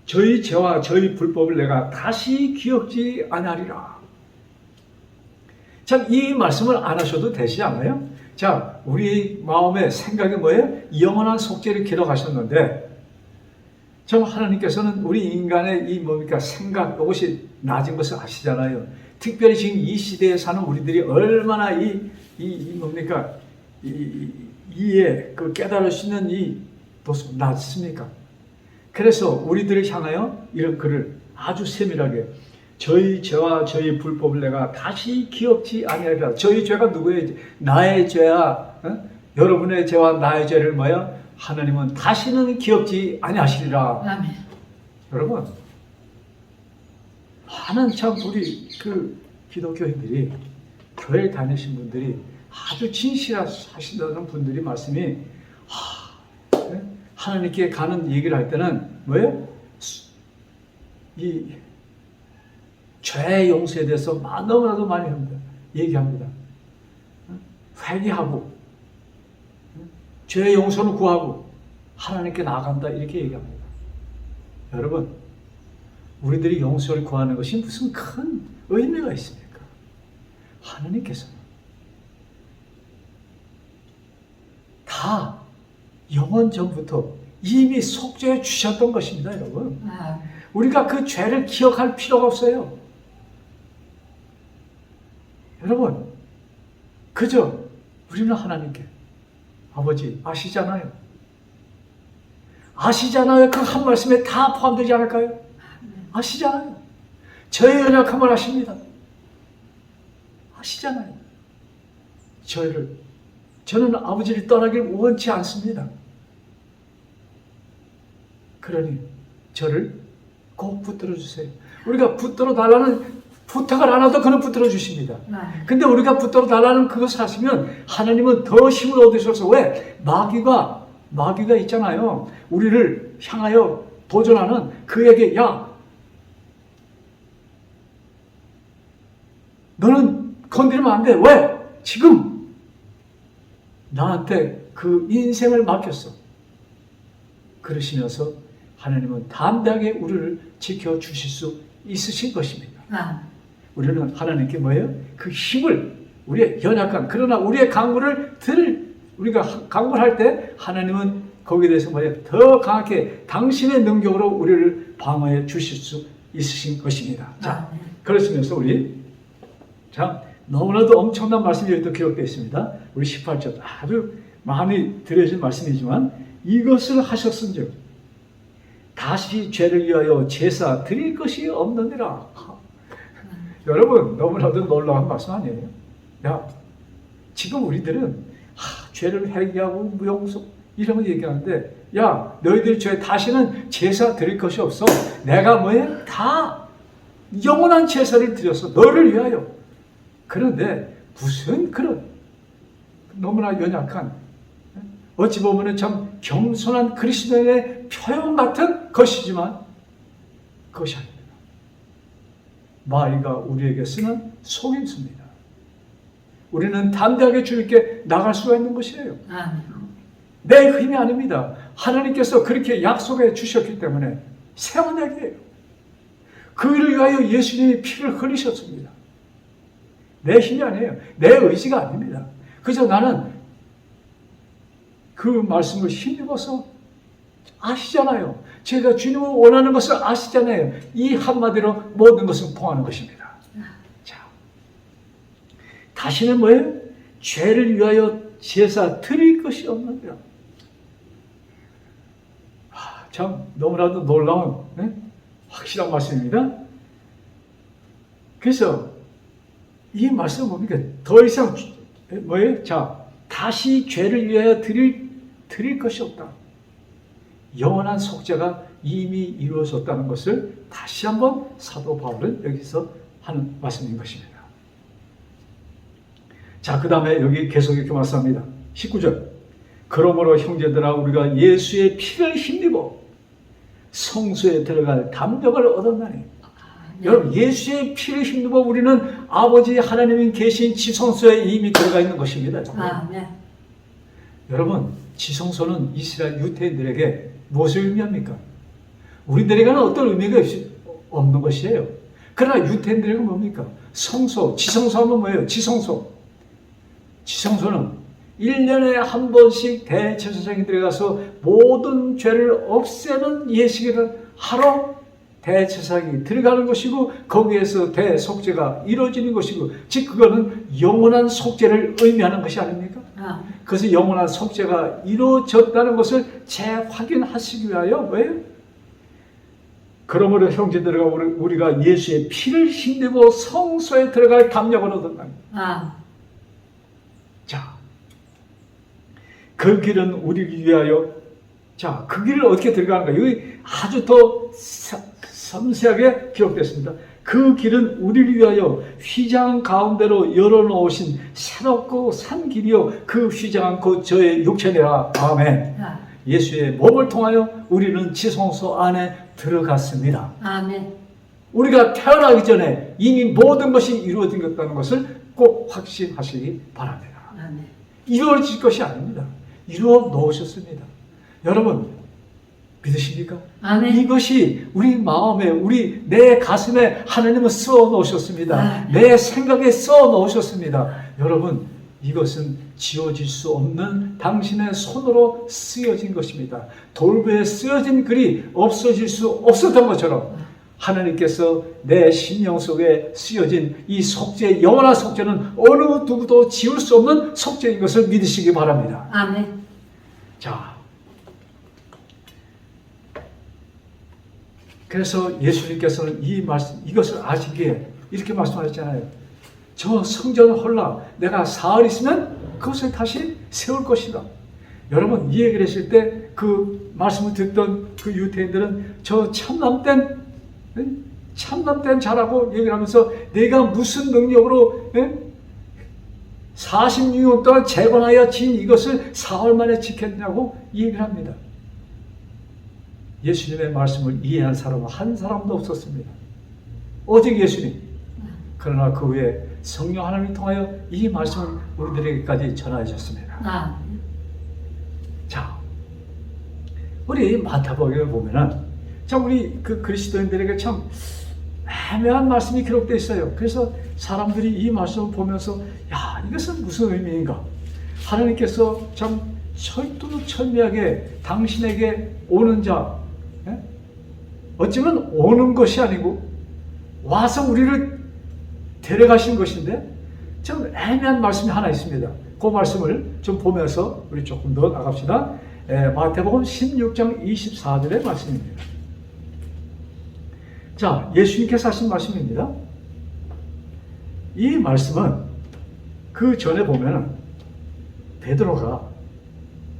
저희 죄와 저희 불법을 내가 다시 기억지 아니하리라. 참, 이 말씀을 안 하셔도 되지 않아요? 자, 우리 마음의 생각이 뭐예요? 영원한 속죄를 기록하셨는데, 참 하나님께서는 우리 인간의 이 뭡니까? 생각, 이것이 낮은 것을 아시잖아요. 특별히 지금 이 시대에 사는 우리들이 얼마나 뭡니까? 이에 그 깨달을 수 있는 이 도수 낮습니까? 그래서 우리들을 향하여 이런 글을 아주 세밀하게, 저희 죄와 저희 불법을 내가 다시 기억지 아니하리라. 저희 죄가 누구예요? 나의 죄와 여러분의 죄와 나의 죄를 뭐야? 하나님은 다시는 기억지 아니하시리라. 아멘. 여러분, 많은 참 우리 그 기독교인들이, 교회 다니신 분들이 아주 진실하신다는 분들이 말씀이, 하나님께 가는 얘기를 할 때는 뭐예요? 이 죄 용서에 대해서 너무나도 많이 합니다. 얘기합니다. 회개하고 죄 용서는 구하고 하나님께 나아간다, 이렇게 얘기합니다. 여러분, 우리들이 용서를 구하는 것이 무슨 큰 의미가 있습니까? 하나님께서는 다 영원 전부터 이미 속죄해 주셨던 것입니다, 여러분. 우리가 그 죄를 기억할 필요가 없어요. 여러분, 그저 우리는 하나님께, 아버지 아시잖아요. 아시잖아요. 그 한 말씀에 다 포함되지 않을까요? 아시잖아요. 저의 연약함을 아십니다. 아시잖아요. 저는 아버지를 떠나길 원치 않습니다. 그러니 저를 꼭 붙들어 주세요. 우리가 붙들어 달라는 부탁을 안 해도 그는 붙들어 주십니다. 근데 우리가 붙들어 달라는 그것을 하시면 하나님은 더 힘을 얻으셔서, 왜? 마귀가 있잖아요. 우리를 향하여 도전하는 그에게, 야, 너는 건드리면 안 돼. 왜? 지금 나한테 그 인생을 맡겼어. 그러시면서 하나님은 담대하게 우리를 지켜주실 수 있으신 것입니다. 우리는 하나님께 뭐예요? 그 힘을, 우리의 연약한, 그러나 우리의 강구를 우리가 강구를 할 때 하나님은 거기에 대해서 뭐예요? 더 강하게 당신의 능력으로 우리를 방어해 주실 수 있으신 것입니다. 자, 그러시면서 우리, 자, 너무나도 엄청난 말씀이 여기 또 기록되어 있습니다. 우리 18절, 아주 많이 들려진 말씀이지만, 이것을 하셨은즉 다시 죄를 위하여 제사 드릴 것이 없느니라. 여러분, 너무나도 놀라운 말씀 아니에요? 야, 지금 우리들은 죄를 회개하고 무용서 이런 거 얘기하는데, 야, 너희들 죄 다시는 제사 드릴 것이 없어. 내가 뭐해? 다 영원한 제사를 드렸어. 너를 위하여. 그런데 무슨 그런 너무나 연약한, 어찌 보면 참 겸손한 그리스도인의 표현 같은 것이지만 그것이 아닙니다. 마귀가 우리에게 쓰는 속임수입니다. 우리는 담대하게 주님께 나갈 수가 있는 것이에요. 내 힘이 아닙니다. 하나님께서 그렇게 약속해 주셨기 때문에 새 언약이에요. 그 일을 위하여 예수님이 피를 흘리셨습니다. 내 힘이 아니에요. 내 의지가 아닙니다. 그저 나는 그 말씀을 힘입어서 아시잖아요. 제가 주님을 원하는 것을 아시잖아요. 이 한마디로 모든 것은 통하는 것입니다. 자, 다시는 뭐예요? 죄를 위하여 제사 드릴 것이 없는데, 참 너무나도 놀라운 확실한 말씀입니다. 그래서 이 말씀은 뭡니까? 더 이상 뭐예요? 자, 다시 죄를 위하여 드릴 것이 없다. 영원한 속죄가 이미 이루어졌다는 것을 다시 한번 사도 바울은 여기서 하는 말씀인 것입니다. 자, 그 다음에 여기 계속 이렇게 말씀합니다. 19절. 그러므로 형제들아, 우리가 예수의 피를 힘입어 성소에 들어갈 담력을 얻었나니. 여러분, 예수의 피를 힘입어 우리는 아버지 하나님이 계신 지성소에 이미 들어가 있는 것입니다. 여러분, 지성소는 이스라엘 유대인들에게 무엇을 의미합니까? 우리들에게는 어떤 의미가 없는 것이에요. 그러나 유대인들에게는 뭡니까? 성소, 지성소 하면 뭐예요? 지성소. 지성소는 1년에 한 번씩 대제사장이 들어가서 모든 죄를 없애는 예식을 하러 대제사장이 들어가는 것이고, 거기에서 대속죄가 이루어지는 것이고, 즉 그거는 영원한 속죄를 의미하는 것이 아닙니까? 그래서 영원한 속죄가 이루어졌다는 것을 재확인하시기 위하여 뭐예요? 그러므로 형제들아, 우리가 예수의 피를 힘입어 성소에 들어갈 담력을 얻었나니. 자, 그 길은 우리를 위하여. 자, 그 길을 어떻게 들어가는가? 여기 아주 더 섬세하게 기록됐습니다. 그 길은 우리를 위하여 휘장 가운데로 열어놓으신 새롭고 산 길이요, 그 휘장은 곧 저의 육체니라. 아멘. 예수의 몸을 통하여 우리는 지성소 안에 들어갔습니다. 아멘. 우리가 태어나기 전에 이미 모든 것이 이루어진 것이라는 것을 꼭 확신하시기 바랍니다. 아멘. 이루어질 것이 아닙니다. 이루어 놓으셨습니다. 여러분, 믿으십니까? 아멘. 이것이 우리 마음에, 내 가슴에 하나님은 써 놓으셨습니다. 내 생각에 써 놓으셨습니다. 여러분, 이것은 지워질 수 없는 당신의 손으로 쓰여진 것입니다. 돌부에 쓰여진 글이 없어질 수 없었던 것처럼 하나님께서 내 심령 속에 쓰여진 이 속죄, 영원한 속죄는 어느 누구도 지울 수 없는 속죄인 것을 믿으시기 바랍니다. 아멘. 자, 그래서 예수님께서는 이것을 아시기에 이렇게 말씀하셨잖아요. 저 성전을 헐라 내가 사흘 있으면 그것을 다시 세울 것이다. 여러분, 이 얘기를 했을 때 그 말씀을 듣던 그 유대인들은 저 참남된 자라고 얘기를 하면서 내가 무슨 능력으로 46년 동안 재건하여 진 이것을 사흘 만에 지켰냐고 얘기를 합니다. 예수님의 말씀을 이해한 사람은 한 사람도 없었습니다. 오직 예수님. 그러나 그 후에 성령 하나님을 통하여 이 말씀을 우리들에게까지 전하여 주셨습니다. 자, 우리 마태복음을 보면은 참 우리 그 그리스도인들에게 참 애매한 말씀이 기록되어 있어요. 그래서 사람들이 이 말씀을 보면서 야, 이것은 무슨 의미인가? 하나님께서 참 철두철미하게 당신에게 오는 자, 어쩌면 오는 것이 아니고 와서 우리를 데려가신 것인데 참 애매한 말씀이 하나 있습니다. 그 말씀을 좀 보면서 우리 조금 더 나갑시다. 마태복음 16장 24절의 말씀입니다. 자, 예수님께서 하신 말씀입니다. 이 말씀은 그 전에 보면 베드로가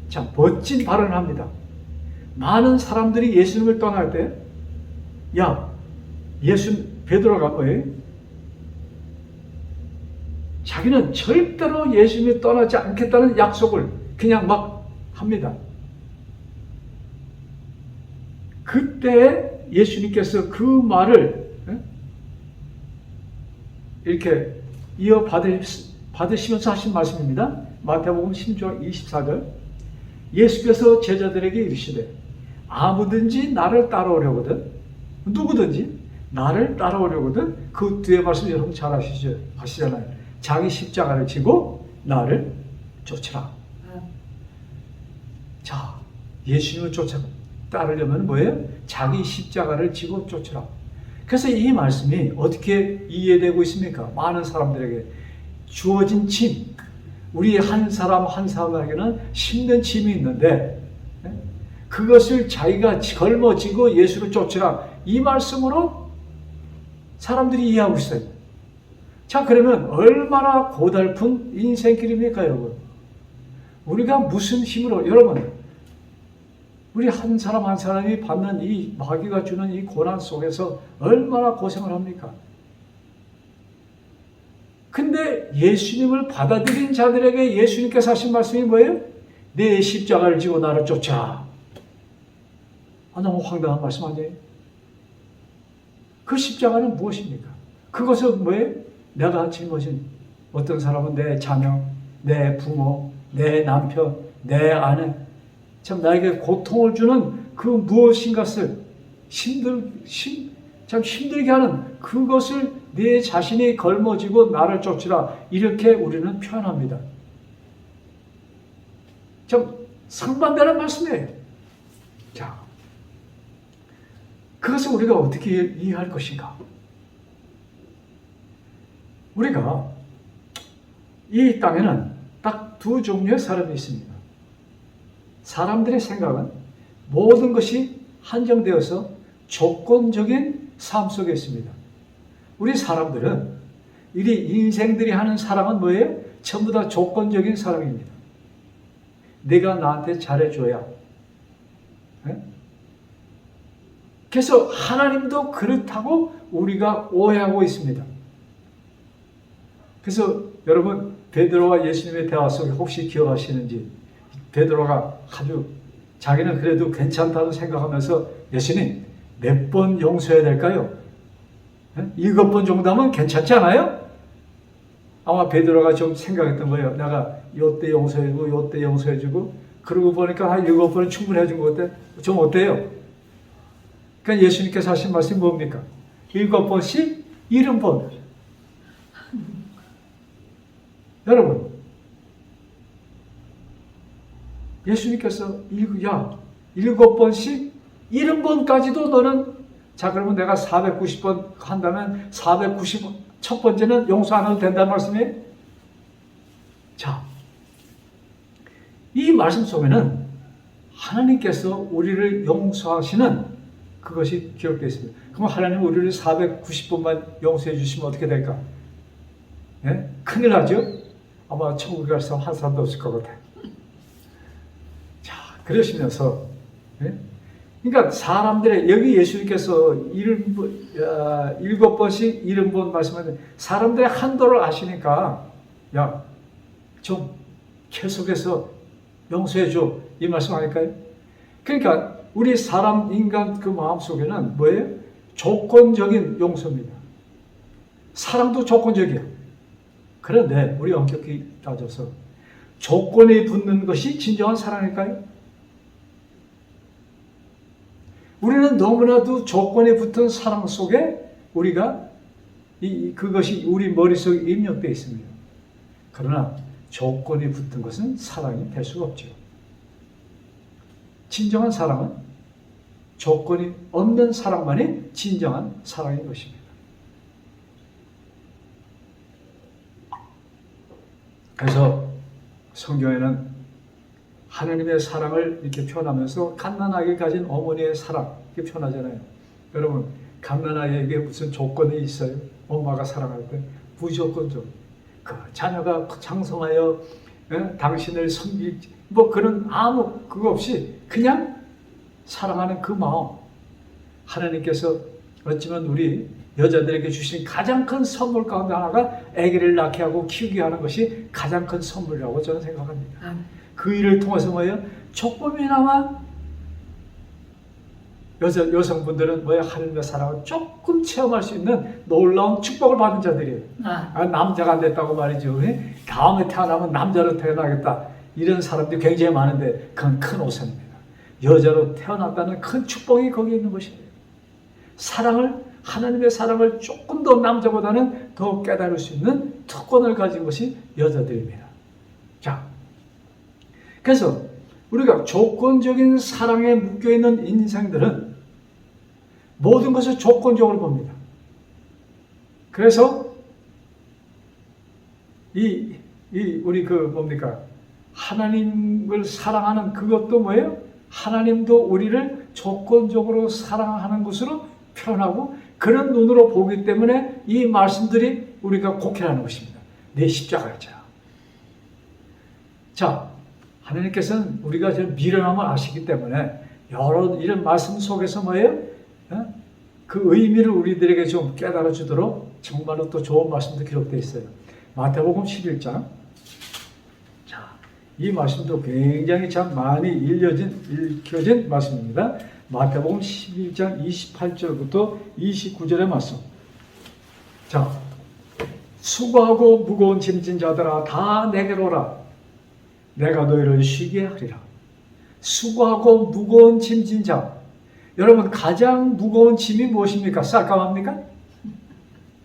참 멋진 발언을 합니다. 많은 사람들이 예수님을 떠날 때, 베드로가 뭐예요? 자기는 절대로 예수님을 떠나지 않겠다는 약속을 그냥 막 합니다. 그때 예수님께서 그 말을 이렇게 받으시면서 하신 말씀입니다. 마태복음 10장 24절. 예수께서 제자들에게 이르시되 아무든지 나를 따라오려거든, 누구든지 나를 따라오려거든, 그 뒤에 말씀 여러분 잘 아시잖아요. 자기 십자가를 지고 나를 쫓으라. 자, 예수님을 따르려면 뭐예요? 자기 십자가를 지고 쫓으라. 그래서 이 말씀이 어떻게 이해되고 있습니까? 많은 사람들에게 주어진 짐, 우리 한 사람 한 사람에게는 힘든 짐이 있는데 그것을 자기가 걸머쥐고 예수를 쫓으라, 이 말씀으로 사람들이 이해하고 있어요. 자, 그러면 얼마나 고달픈 인생길입니까, 여러분? 우리가 무슨 힘으로, 여러분, 우리 한 사람 한 사람이 받는 이 마귀가 주는 이 고난 속에서 얼마나 고생을 합니까? 근데 예수님을 받아들인 자들에게 예수님께서 하신 말씀이 뭐예요? 내 십자가를 지고 나를 쫓아. 너무 황당한 말씀 아니에요? 그 십자가는 무엇입니까? 그것은 뭐예요? 내가 짊어진, 어떤 사람은 내 자녀, 내 부모, 내 남편, 내 아내, 참 나에게 고통을 주는 그 무엇인가를 참 힘들게 하는 그것을 내 자신이 걸머쥐고 나를 쫓으라, 이렇게 우리는 표현합니다. 참 상반되는 말씀이에요. 자, 그것을 우리가 어떻게 이해할 것인가? 우리가 이 땅에는 딱 두 종류의 사람이 있습니다. 사람들의 생각은 모든 것이 한정되어서 조건적인 삶 속에 있습니다. 우리 사람들은 우리 인생들이 하는 사랑은 뭐예요? 전부 다 조건적인 사랑입니다. 내가 나한테 잘해줘야. 그래서 하나님도 그렇다고 우리가 오해하고 있습니다. 그래서 여러분, 베드로와 예수님의 대화 속에 혹시 기억하시는지, 베드로가 아주 자기는 그래도 괜찮다고 생각하면서 예수님 몇 번 용서해야 될까요? 7번 정도 하면 괜찮지 않아요? 아마 베드로가 좀 생각했던 거예요. 내가 요때 용서해주고 요때 용서해주고, 그러고 보니까 한 7번은 충분히 해준 것 같아. 좀 어때요? 그러니까 예수님께서 하신 말씀이 뭡니까? 7번씩 70번. 여러분, 예수님께서 7번씩 70번까지도 너는, 자, 그러면 내가 490번 한다면 491번째는 용서 안 해도 된다는 말씀이에요? 자, 이 말씀 속에는 하나님께서 우리를 용서하시는 그것이 기록되어 있습니다. 그럼 하나님 우리를 490번만 용서해 주시면 어떻게 될까? 예? 큰일 나죠? 아마 천국에 갈 사람 한 사람도 없을 것 같아요. 자, 그러시면서, 예? 그러니까 사람들의, 여기 예수님께서 7번씩 70번 말씀하는데 사람들의 한도를 아시니까, 야, 좀 계속해서 용서해줘, 이 말씀 아닐까요? 그러니까 우리 사람, 인간 그 마음속에는 뭐예요? 조건적인 용서입니다. 사랑도 조건적이야. 그런데 우리 엄격히 따져서 조건이 붙는 것이 진정한 사랑일까요? 우리는 너무나도 조건이 붙은 사랑 속에 우리가 그것이 우리 머릿속에 입력되어 있습니다. 그러나 조건이 붙은 것은 사랑이 될 수가 없죠. 진정한 사랑은 조건이 없는 사랑만이 진정한 사랑인 것입니다. 그래서 성경에는 하나님의 사랑을 이렇게 표현하면서 갓난아기 가진 어머니의 사랑 이렇게 표현하잖아요. 여러분, 갓난아기에게 무슨 조건이 있어요? 엄마가 사랑할 때 무조건적. 그 자녀가 장성하여 당신을 섬길지 뭐 그런 아무 그거 없이 그냥 사랑하는 그 마음. 하나님께서 어쩌면 우리 여자들에게 주신 가장 큰 선물 가운데 하나가 아기를 낳게 하고 키우게 하는 것이 가장 큰 선물이라고 저는 생각합니다. 그 일을 통해서 뭐예요? 조금이나마 여성분들은 뭐예요? 하나님의 사랑을 조금 체험할 수 있는 놀라운 축복을 받은 자들이에요. 남자가 안 됐다고 말이죠. 다음에 태어나면 남자로 태어나겠다. 이런 사람들이 굉장히 많은데 그건 큰 오산입니다. 여자로 태어난다는 큰 축복이 거기에 있는 것이에요. 하나님의 사랑을 조금 더 남자보다는 더 깨달을 수 있는 특권을 가진 것이 여자들입니다. 자, 그래서 우리가 조건적인 사랑에 묶여있는 인생들은 모든 것을 조건적으로 봅니다. 그래서 우리 뭡니까? 하나님을 사랑하는 그것도 뭐예요? 하나님도 우리를 조건적으로 사랑하는 것으로 표현하고 그런 눈으로 보기 때문에 이 말씀들이 우리가 곡해하는 것입니다. 내 십자가야. 자, 하나님께서는 우리가 미련함을 아시기 때문에 여러 이런 말씀 속에서 뭐예요? 그 의미를 우리들에게 좀 깨달아 주도록 정말로 또 좋은 말씀도 기록되어 있어요. 마태복음 11장. 자, 이 말씀도 굉장히 참 많이 읽혀진 말씀입니다. 마태복음 11장 28절부터 29절의 말씀. 자, 수고하고 무거운 짐진 자들아 다 내게로 오라. 내가 너희를 쉬게 하리라. 수고하고 무거운 짐진 자. 여러분 가장 무거운 짐이 무엇입니까? 쌀감합니까?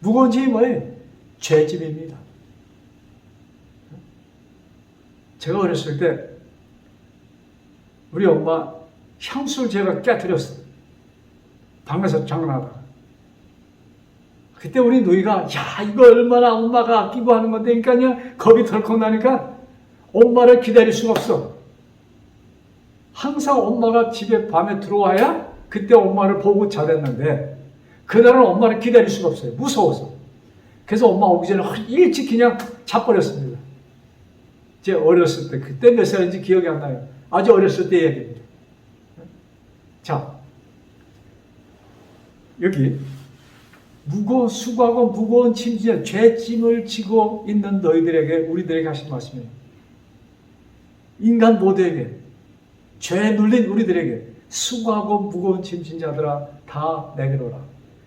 무거운 짐이 뭐예요? 죄짐입니다. 제가 어렸을 때 우리 엄마 향수를 제가 깨뜨렸어요. 방에서 장난하다가. 그때 우리 누이가 야 이거 얼마나 엄마가 아끼고 하는 건데 그러니까 겁이 덜컥 나니까 엄마를 기다릴 수가 없어. 항상 엄마가 집에 밤에 들어와야 그때 엄마를 보고 자랬는데 그날은 엄마를 기다릴 수가 없어요. 무서워서. 그래서 엄마 오기 전에 일찍 그냥 자버렸습니다. 제 어렸을 때 그때 몇 살인지 기억이 안 나요. 아주 어렸을 때 얘기입니다. 자, 여기 수고하고 무거운 짐진 죄짐을 지고 있는 너희들에게 우리들에게 하신 말씀이에요. 인간 모두에게 죄에 눌린 우리들에게 수고하고 무거운 짐진 자들아 다 내게로 오라.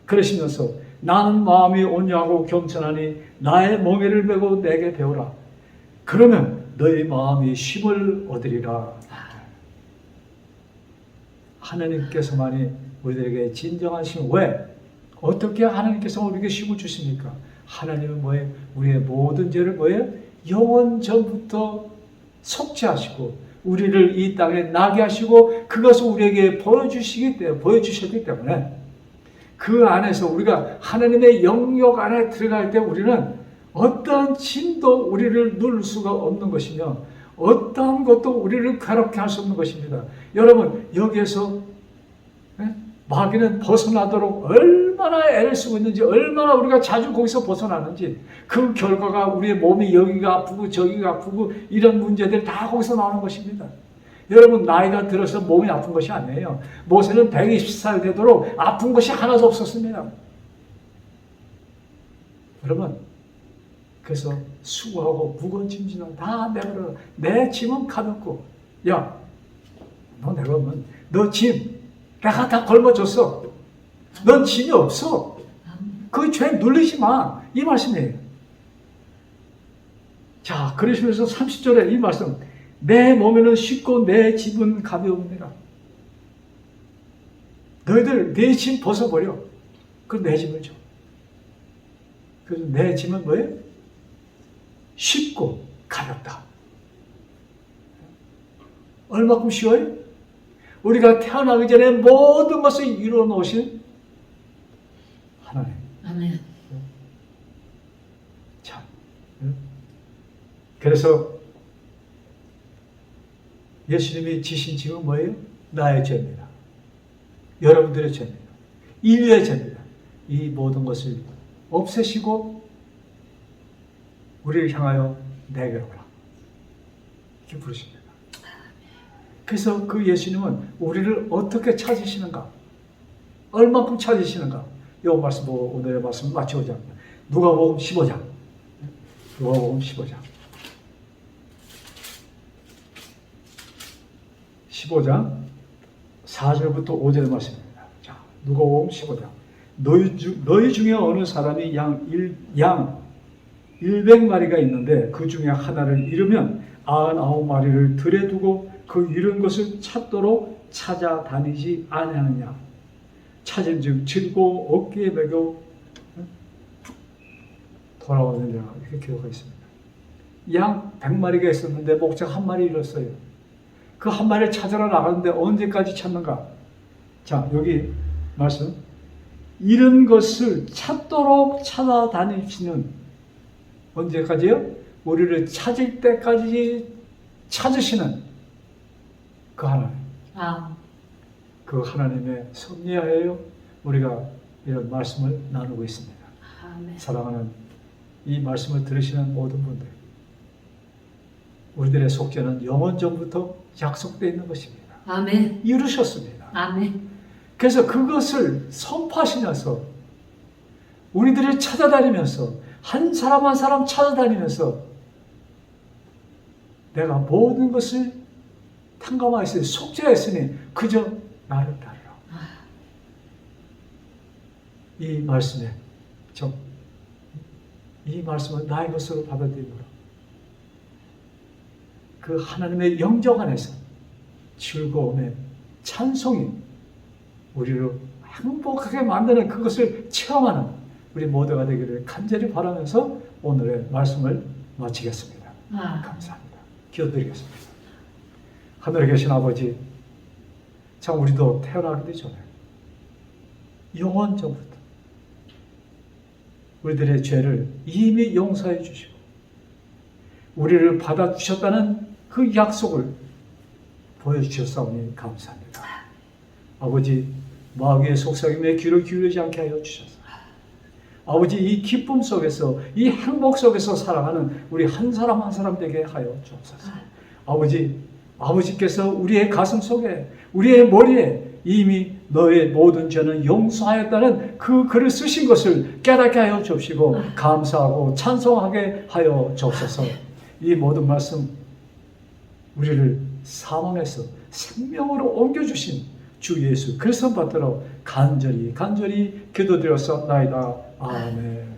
그러시면서 나는 마음이 온유하고 겸손하니 나의 멍에를 메고 내게 배우라. 그러면 너희 마음이 쉼을 얻으리라. 하나님께서만이 우리들에게 진정한 쉼. 왜? 어떻게 하나님께서 우리에게 쉼을 주십니까? 하나님은 뭐예요? 우리의 모든 죄를 뭐예요? 영원 전부터 속죄하시고 우리를 이 땅에 나게 하시고 그것을 우리에게 보여주셨기 때문에 그 안에서 우리가 하나님의 영역 안에 들어갈 때 우리는 어떠한 짐도 우리를 누를 수가 없는 것이며 어떠한 것도 우리를 괴롭게 할 수 없는 것입니다. 여러분 여기에서 마귀는 벗어나도록 얼마나 애를 쓰고 있는지 얼마나 우리가 자주 거기서 벗어나는지 그 결과가 우리의 몸이 여기가 아프고 저기가 아프고 이런 문제들 다 거기서 나오는 것입니다. 여러분 나이가 들어서 몸이 아픈 것이 아니에요. 모세는 120살 되도록 아픈 것이 하나도 없었습니다. 여러분 그래서 수고하고 무거운 짐지는 다 내버려. 내 짐은 가볍고 야 너 내가 보면 너 짐 내가 다 걸머줬어. 넌 짐이 없어. 그 죄 눌리지 마. 이 말씀이에요. 자, 그러시면서 30절에 이 말씀. 내 몸에는 쉽고 내 짐은 가벼웁니다. 너희들 내 짐 벗어버려. 그럼 내 짐을 줘. 그래서 내 짐은 뭐예요? 쉽고 가볍다. 얼마큼 쉬워요? 우리가 태어나기 전에 모든 것을 이루어 놓으신 하나님. 아멘. 참. 그래서 예수님이 지신 짐은 뭐예요? 나의 죄입니다. 여러분들의 죄입니다. 인류의 죄입니다. 이 모든 것을 없애시고 우리를 향하여 내게로 오라. 부르십니다. 그래서 그 예수님은 우리를 어떻게 찾으시는가? 얼만큼 찾으시는가? 이 말씀 보고 오늘의 말씀을 마치고자 합니다. 누가복음 15장. 누가복음 15장. 15장 4절부터 5절 말씀입니다. 자, 누가복음 15장. 너희 중에 어느 사람이 양 100마리가 있는데 그 중에 하나를 잃으면 99마리를 들에 두고 그 잃은 것을 찾도록 찾아다니지 아니하느냐. 찾은즉 질고 어깨에 매겨 돌아오느냐. 이렇게 기록하고 있습니다. 양 100마리가 있었는데 목자 한 마리 잃었어요. 그 한 마리를 찾으러 나가는데 언제까지 찾는가? 자, 여기 말씀. 잃은 것을 찾도록 찾아다니시는 언제까지요? 우리를 찾을 때까지 찾으시는 그 하나님. 그 하나님의 섭리하여 우리가 이런 말씀을 나누고 있습니다. 아멘. 사랑하는 이 말씀을 들으시는 모든 분들, 우리들의 속죄는 영원 전부터 약속되어 있는 것입니다. 아멘. 이루셨습니다. 아멘. 그래서 그것을 선포하시면서 우리들을 찾아다니면서 한 사람 한 사람 찾아다니면서 내가 모든 것을 탕감하였으니 속죄하였으니 그저 나를 따르라. 이 말씀에 이 말씀을 나의 것으로 받아들이노라. 그 하나님의 영적 안에서 즐거움의 찬송이 우리를 행복하게 만드는 그것을 체험하는 우리 모두가 되기를 간절히 바라면서 오늘의 말씀을 마치겠습니다. 감사합니다. 기도드리겠습니다. 하늘에 계신 아버지, 참 우리도 태어나기 전에 영원 전부터 우리들의 죄를 이미 용서해 주시고 우리를 받아주셨다는 그 약속을 보여주셨사오니 감사합니다. 아버지, 마귀의 속삭임에 귀를 기울이지 않게 하여 주셔서 아버지, 이 기쁨 속에서 이 행복 속에서 살아가는 우리 한 사람 한 사람 되게 하여 주옵소서. 아버지께서 우리의 가슴 속에 우리의 머리에 이미 너의 모든 죄는 용서하였다는 그 글을 쓰신 것을 깨닫게 하여 주옵시고 감사하고 찬송하게 하여 주옵소서. 이 모든 말씀 우리를 사망에서 생명으로 옮겨주신 주 예수 그리스도 받들어 간절히 기도드렸사옵나이다. 아멘.